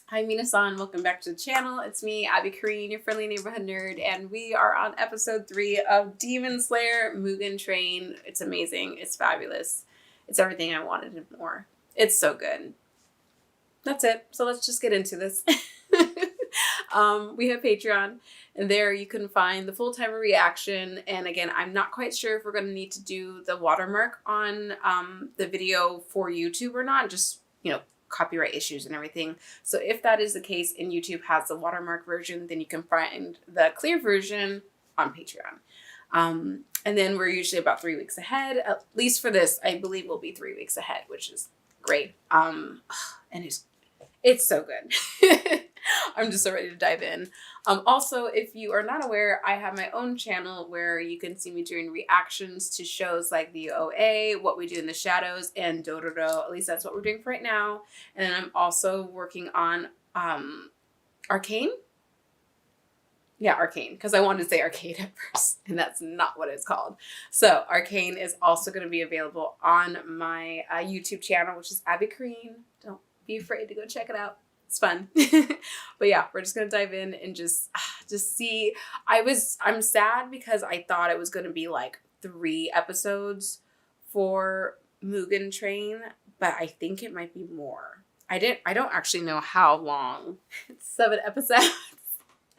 Hi Mina-san, welcome back to the channel. It's me, Abby Kareen, your friendly neighborhood nerd, and we are on episode 3 of Demon Slayer Mugen Train. It's amazing. It's fabulous. It's everything I wanted and more. It's so good. That's it. So let's just get into this. We have Patreon, and there you can find the full-timer reaction. And again, I'm not quite sure if we're going to need to do the watermark on the video for YouTube or not. Just, you know, copyright issues and everything. So if that is the case and YouTube has the watermark version, then you can find the clear version on Patreon. And then we're usually about 3 weeks ahead. At least for this, I believe we'll be 3 weeks ahead, which is great. And it's so good. I'm just so ready to dive in. Also, if you are not aware, I have my own channel where you can see me doing reactions to shows like the OA, What We Do in the Shadows, and Dororo. At least that's what we're doing for right now. And then I'm also working on Arcane. Yeah, Arcane, because I wanted to say Arcade at first, and that's not what it's called. So Arcane is also going to be available on my YouTube channel, which is Abby Kareen. Don't be afraid to go check it out. It's fun. But yeah, we're just going to dive in and just see. I'm sad because I thought it was going to be like 3 episodes for Mugen Train, but I think it might be more. I don't actually know how long. It's 7 episodes.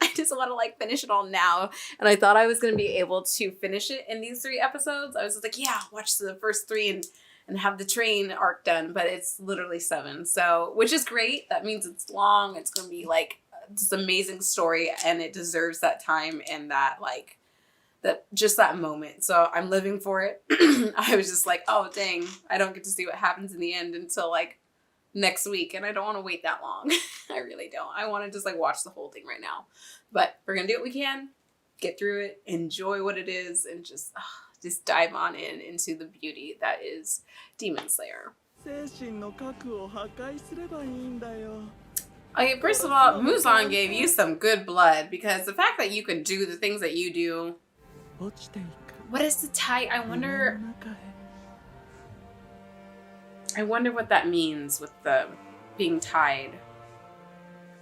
I just want to like finish it all now. And I thought I was going to be able to finish it in these 3 episodes. I was just like, yeah, watch the first 3 and have the train arc done, but it's literally 7. So, which is great. That means it's long. It's going to be like this amazing story, and it deserves that time and that like that moment. So I'm living for it. I was just like, oh dang, I don't get to see what happens in the end until like next week, and I don't want to wait that long. I really don't. I want to just like watch the whole thing right now. But we're gonna do what we can, get through it, enjoy what it is, and just dive on into the beauty that is Demon Slayer. Okay, first of all, Muzan gave you some good blood, because the fact that you can do the things that you do. What is the tie? I wonder what that means with the being tied.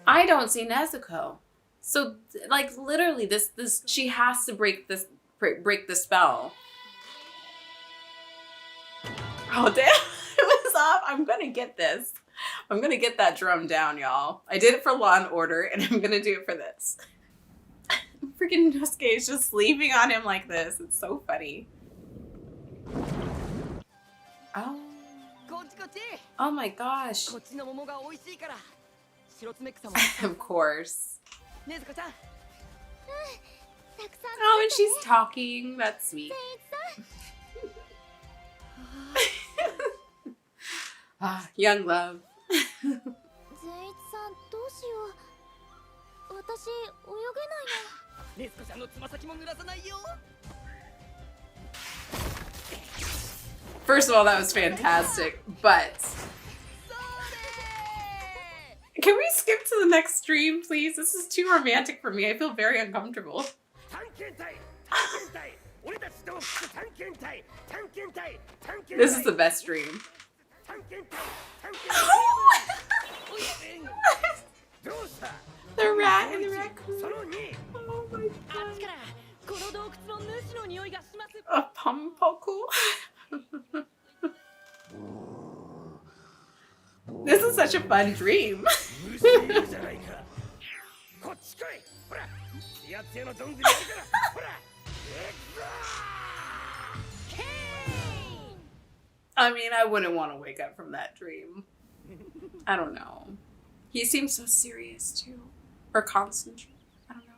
I don't see Nezuko. So like literally this she has to break the spell. Oh damn, it was off. I'm gonna get this. I'm gonna get that drum down, y'all. I did it for Law and Order, and I'm gonna do it for this. Freaking Nosuke is just sleeping on him like this. It's so funny. Oh. Oh my gosh. Of course. Oh, and she's talking. That's sweet. Young love. First of all, that was fantastic, but can we skip to the next stream, please? This is too romantic for me. I feel very uncomfortable. This is the best stream. The rat and the raccoon. Oh my god. A pumpoku. This is such a fun dream. I mean, I wouldn't want to wake up from that dream. I don't know. He seems so serious too. Or concentrated. I don't know.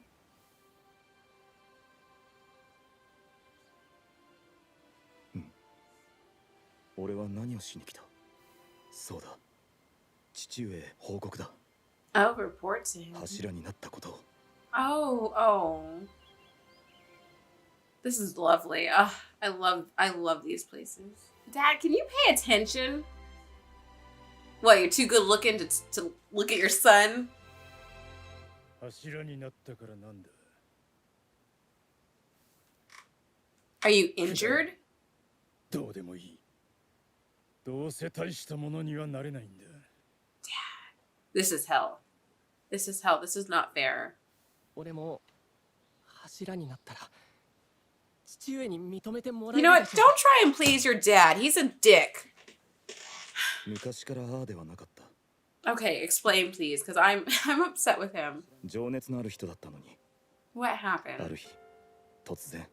Oh, reporting. Oh. This is lovely. I love these places. Dad, can you pay attention? What, you're too good looking to look at your son? Are you injured? Dad, this is hell. This is hell. This is not fair. 俺も柱になったら父上に認めてもら You え know る what? でしょう Don't try and please your dad. He's a dick. 昔からああではなかった。 Okay, explain please, because I'm upset with him. 情熱のある人だったのに、 What あ happened? る日突然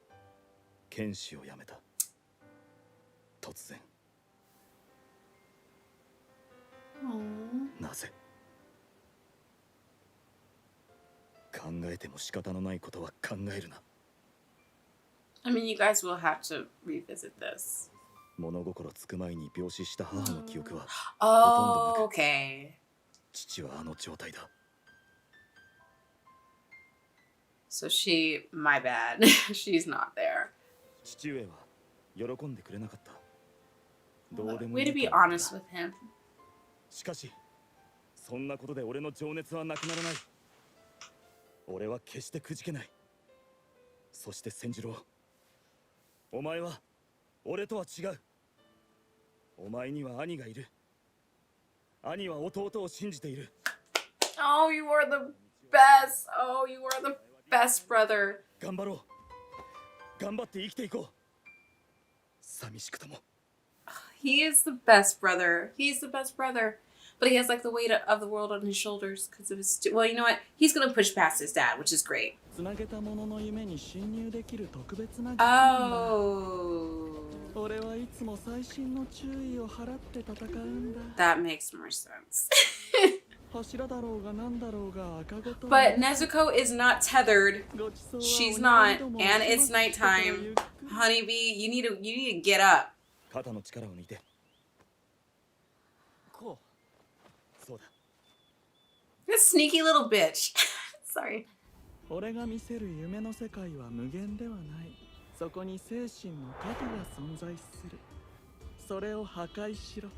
剣士を辞めた。突然。 Aww. なぜ？考えても仕方のないことは考えるな。 I mean, you guys will have to revisit this. 物心つく前に病死した母の記憶は Oh, okay. 父はあの状態だ。 So my bad. She's not there. 父上は喜んでくれなかった。どうでも Way いい to be から honest with him. しかしそんなことで俺の情熱はなくならない。俺は決してくじけない。そして千次郎、お前は俺とは違う。お前には兄がいる。兄は弟を信じている。 Oh, you are the best. Oh, you are the best brother. 頑張ろう。頑張って生きていこう。寂しくとも。 He is the best brother. He's the best brother. But he has like the weight of the world on his shoulders because of his. Well, you know what? He's gonna push past his dad, which is great. つなげたものの夢に侵入できる特別な術なんだ Oh, 俺はいつも細心の注意を払って戦うんだ that makes more sense. 柱だろうがなんだろうが赤子と But Nezuko is not tethered. ごちそうは She's お not, 願いども and し it's ますってからゆ nighttime. っくり Honeybee, you need to get up. 肩の力を抜いて。こそうだ。 This sneaky little bitch. Sorry. う俺が見せる夢の世界は無限ではないそこに精神の盾が存在するそれを破壊しろ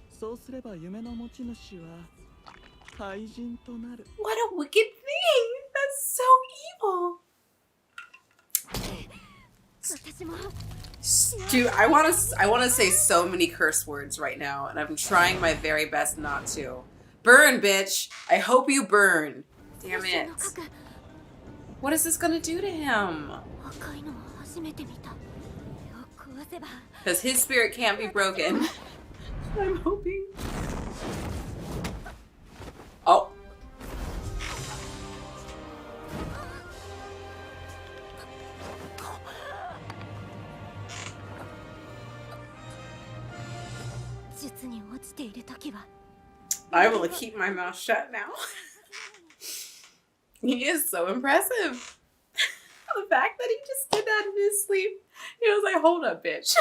そうすれば夢の持ち主は廃人となる What a wicked thing. That's so evil. Dude, I want to say so many curse words right now, and I'm trying my very best not to. Burn, bitch. I hope you burn. Damn it. What is this gonna do to him? Because his spirit can't be broken. I'm hoping. Oh. I will keep my mouth shut now. He is so impressive. The fact that he just did that in his sleep. He was like, hold up, bitch.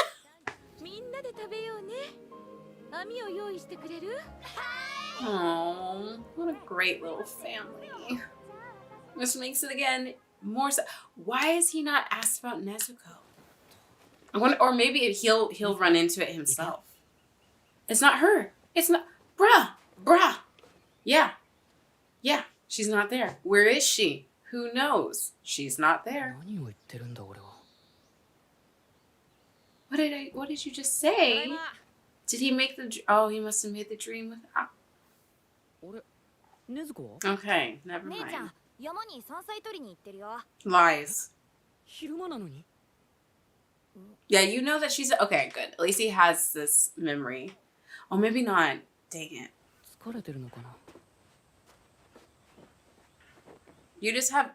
Oh, what a great little family. This makes it again more so. Why is he not asked about Nezuko? I wonder, or maybe he'll run into it himself. It's not her. It's not. Bruh. Yeah. She's not there. Where is she? Who knows? She's not there. 何を言ってるんだ俺は What did you just say? Did he make the? Oh, he must have made the dream with. 俺禰豆子は Okay, never 姉ちゃ mind. ん、山に山菜取りに行ってるよ。 Lies. 昼間なのに Yeah, you know that she's okay. Good. At least he has this memory. Oh, maybe not. Dang it. 疲れてるのかな You just have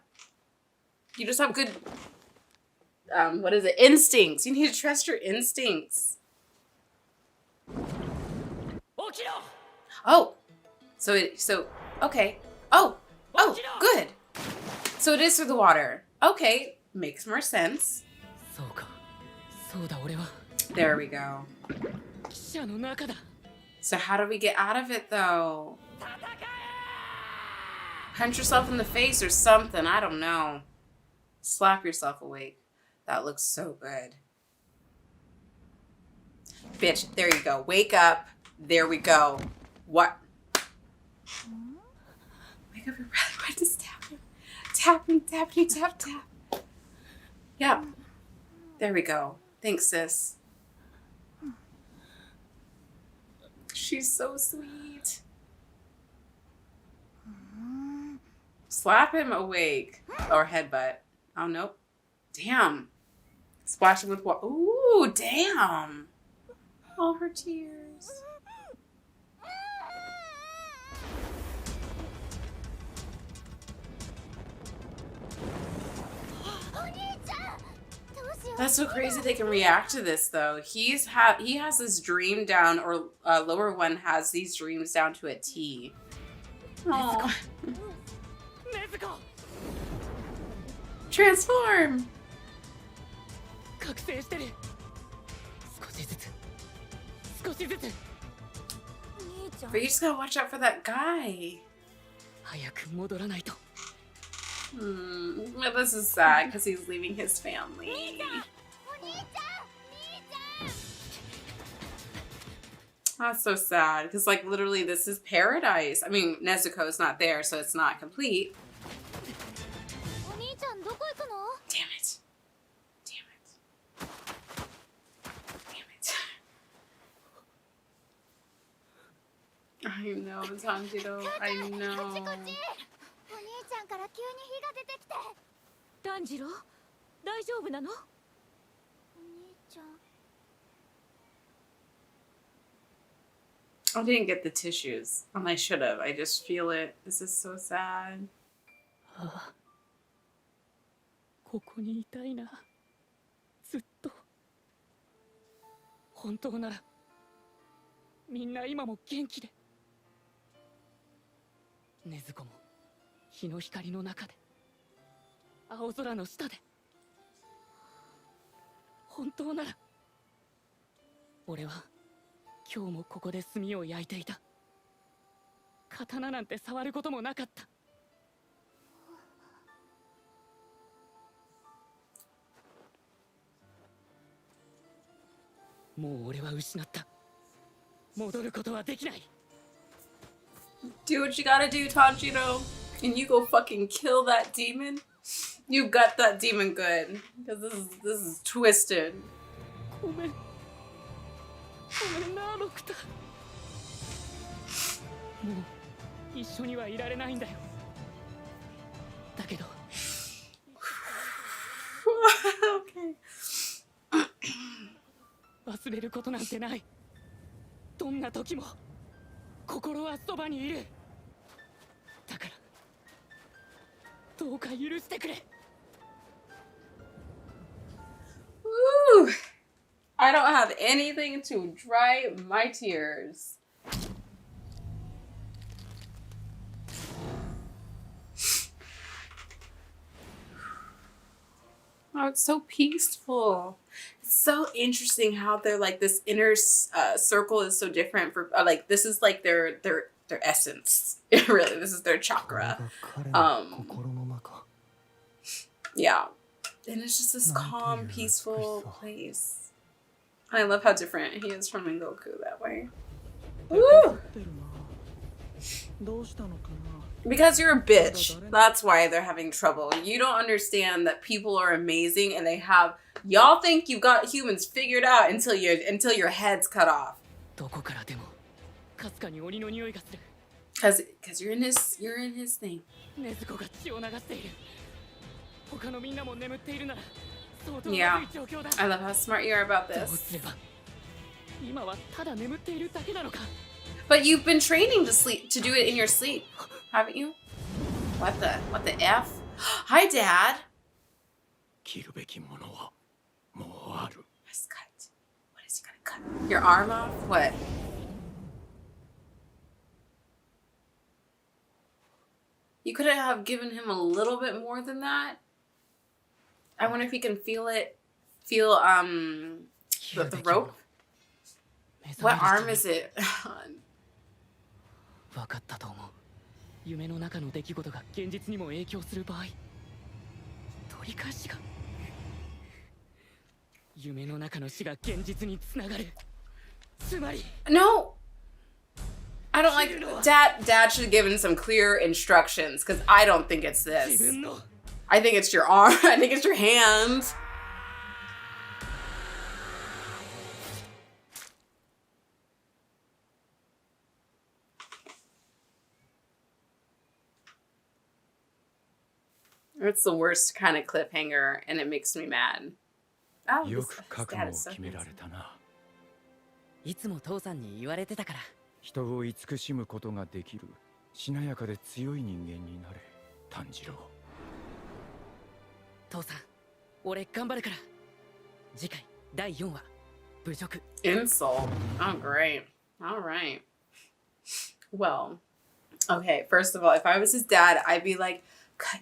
good. What is it? Instincts. You need to trust your instincts. 起きろ Oh, so okay. Oh, good. So it is through the water. Okay, makes more sense. そうかそうだ俺は There we go. 汽車の中だ So how do we get out of it though? Punch yourself in the face or something. I don't know. Slap yourself awake. That looks so good. Bitch, there you go. Wake up. There we go. What? Wake up your brother. Why just tap him? Tap him, tap you, tap, tap. Yep. There we go. Thanks, sis. She's so sweet. Slap him awake. Or headbutt. Oh, nope. Damn. Splash him with water. Ooh, damn. All her tears. That's so crazy they can react to this though. He has this dream down, or lower one has these dreams down to a T. Oh. Transform! But you just gotta watch out for that guy. Well, this is sad because he's leaving his family. That's so sad because, like, literally, this is paradise. I mean, Nezuko's not there, so it's not complete. Damn it. Damn it. Damn it. I know, Tanjiro. I know. から急に火が出てきて。炭治郎、大丈夫なの？お兄ちゃん。I didn't get the tissues. I should have. I just feel it. This is so sad. ここにいたいな。ずっと。本当なら、みんな今も元気で。禰豆子も日の光の中で、青空の下で。本当なら、俺は今日もここで炭を焼いていた。刀なんて触ることもなかった。もう俺は失った。戻ることはできない。Do what you gotta do, Tanjiro. And you go fucking kill that demon. You got that demon good. Because this is twisted. ごめん。ごめんな、ロクタ。もう一緒にはいられないんだよ。だけど。Okay. 忘れることなんてない。どんな時も心はそばにいる。だからどうか許してくれ。Woo! I don't have anything to dry my tears. Oh, it's so peaceful. It's so interesting how they're like this inner circle is so different for like this is like their essence. Really, this is their chakra. Yeah, and it's just this calm, peaceful place. And I love how different he is from Rengoku that way. Woo! Because you're a bitch. That's why they're having trouble. You don't understand that people are amazing and they have y'all think you got humans figured out until your head's cut off. Cause you're in his thing. Yeah. I love how smart you are about this. But you've been training to do it in your sleep, haven't you? What the F? Hi, Dad. Let's cut. What is he gonna cut? Your arm off? What? You could have given him a little bit more than that. I wonder if he can feel the rope. What arm is it on? 分かったと思う。夢の中の出来事が現実にも影響する場合、取り返しが。夢の中の死が現実につながる。つまり。No. I don't like Dad should have given some clear instructions because I don't think it's this. I think it's your arm. I think it's your hands. It's the worst kind of cliffhanger, and it makes me mad. Oh, よ this, く his 覚 dad 悟を is so 決められ handsome. たな。いつも父さんに言われてたから。人を慈しむことができるしなやかで強い人間になれ、炭治郎。父さん、俺頑張るから。次回第4話、侮辱。 Insult. Oh, great. All right. Well, okay. First of all, if I was his dad, I'd be like, cut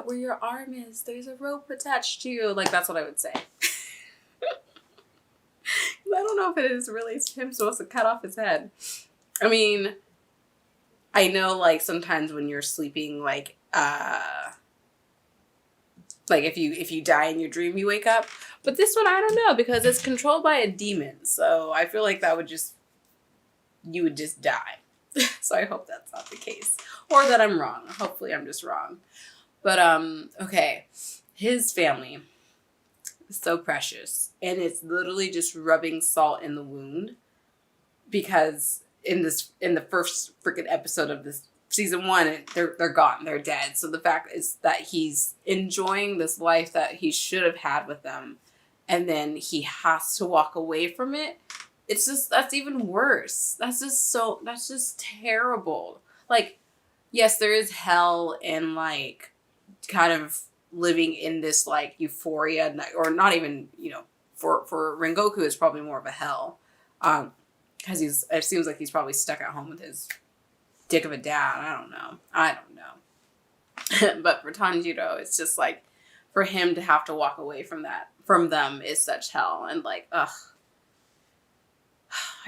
where your arm is. There's a rope attached to you. Like, that's what I would say. I don't know if it is really him supposed to cut off his head. I mean, I know, like, sometimes when you're sleeping, like if you die in your dream, you wake up. But this one, I don't know, because it's controlled by a demon. So I feel like you would just die. So I hope that's not the case. Or that I'm wrong. Hopefully I'm just wrong. But, okay. His family is so precious. And it's literally just rubbing salt in the wound. Because in the first freaking episode of this season 1, they're gone. They're dead. So the fact is that he's enjoying this life that he should have had with them. And then he has to walk away from it. It's just, that's even worse. That's just terrible. Like, yes, there is hell and like kind of living in this like euphoria, or not even, for Rengoku is probably more of a hell. Because it seems like he's probably stuck at home with his dick of a dad. I don't know. But for Tanjiro, it's just like, for him to have to walk away from them is such hell. And like, ugh.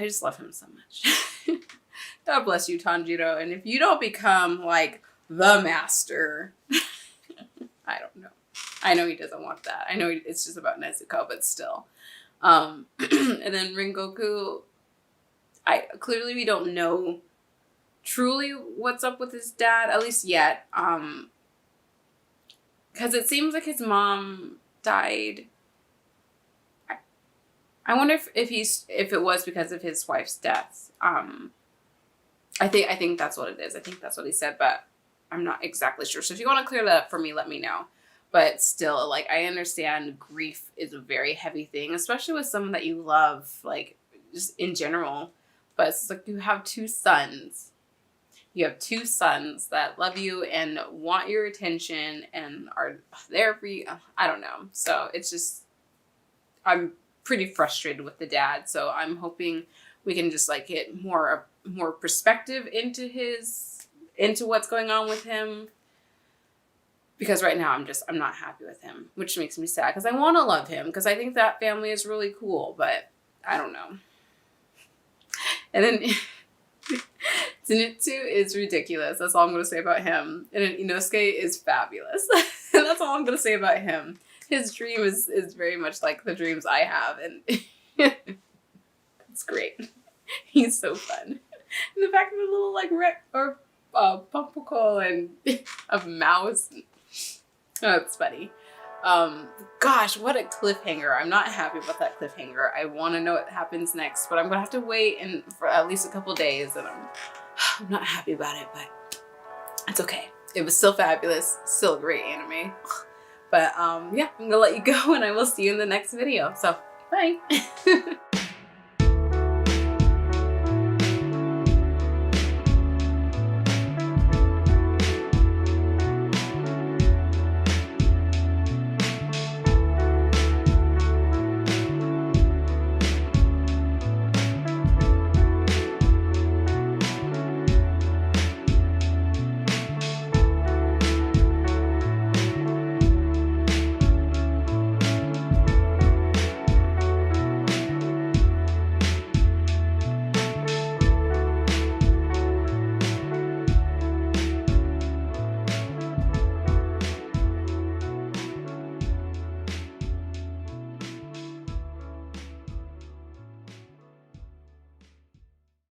I just love him so much. God bless you, Tanjiro. And if you don't become like the master, I don't know. I know he doesn't want that. I know it's just about Nezuko, but still. And then Rengoku, clearly we don't know truly what's up with his dad, at least yet. Because it seems like his mom died. I wonder if it was because of his wife's death. I think that's what it is. I think that's what he said, but I'm not exactly sure. So if you want to clear that up for me, let me know. But still, like, I understand grief is a very heavy thing, especially with someone that you love, like, just in general. But it's like you have 2 sons. You have 2 sons that love you and want your attention and are there for you. I don't know. So it's just, I'm pretty frustrated with the dad. So I'm hoping we can just like get more perspective into what's going on with him. Because right now I'm not happy with him, which makes me sad because I want to love him because I think that family is really cool, but I don't know. And then Zenitsu is ridiculous. That's all I'm going to say about him. And then Inosuke is fabulous. And that's all I'm going to say about him. His dream is very much like the dreams I have. And it's great. He's so fun. And the fact of a little like pumpercle and a mouse. Oh, it's funny. Gosh, what a cliffhanger. I'm not happy about that cliffhanger. I want to know what happens next, but I'm going to have to wait for at least a couple days, and I'm not happy about it, but it's okay. It was still fabulous. Still a great anime. But yeah, I'm going to let you go, and I will see you in the next video. So, bye.